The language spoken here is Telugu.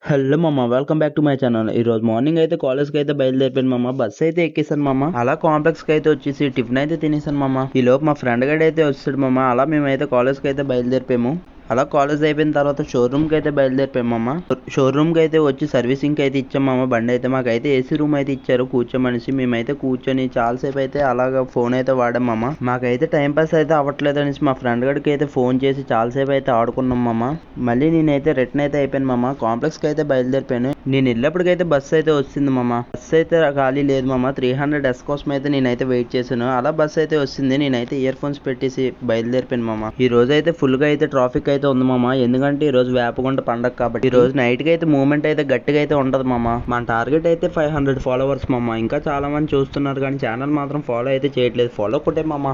హలో మామ, welcome back to my channel. ఈ రోజు మార్నింగ్ అయితే కాలేజ్కి అయితే బయలుదేరిపోయాను మామ. బస్ అయితే ఎక్కేసాను మామ. అలా కాంప్లెక్స్ కి అయితే వచ్చేసి టిఫిన్ అయితే తినేసాను మామ. ఈ లోపు మా ఫ్రెండ్ గడ్ అయితే వచ్చాడు మామ. అలా మేమైతే కాలేజ్కి అయితే బయలుదేరిపోయాము. అలా కాలేజ్ అయిపోయిన తర్వాత షోరూమ్ కి అయితే బయలుదేరిపోయాం మామ. షోరూమ్ కి అయితే వచ్చి సర్వీసింగ్ కి అయితే ఇచ్చాం మామ. బండి అయితే మాకైతే ఏసీ రూమ్ అయితే ఇచ్చారు కూర్చోమనేసి. మేమైతే కూర్చొని చాలాసేపు అయితే అలాగా ఫోన్ అయితే వాడాం మామ. మాకైతే టైం పాస్ అయితే అవ్వట్లేదు అనేసి మా ఫ్రెండ్ గడికి అయితే ఫోన్ చేసి చాలాసేపు అయితే ఆడుకున్నాం మామ. మళ్ళీ నేనైతే రిటర్న్ అయితే అయిపోయాను మామ. కాంప్లెక్స్ కి అయితే బయలుదేరిపోయాను. నేను వెళ్ళేప్పటికైతే బస్సు అయితే వచ్చింది మామ. బస్సు అయితే ఖాళీ లేదు మామ. 300S కోసం అయితే నేనైతే వెయిట్ చేశాను. అలా బస్సు అయితే వచ్చింది. నేనైతే ఇయర్ ఫోన్స్ పెట్టేసి బయలుదేరిపోయాను మామ. ఈ రోజు అయితే ఫుల్ గా అయితే ట్రాఫిక్ అయితే ఉంది మామ. ఎందుకంటే ఈ రోజు వేపగుంట పండగ కాబట్టి ఈ రోజు నైట్ కి అయితే మూవ్మెంట్ అయితే గట్టిగా అయితే ఉంటది మామ. మన టార్గెట్ అయితే 500 ఫాలోవర్స్ మామ. ఇంకా చాలా మంది చూస్తున్నారు కానీ ఛానల్ మాత్రం ఫాలో అయితే చేయట్లేదు. ఫాలో కొట్టే మామ.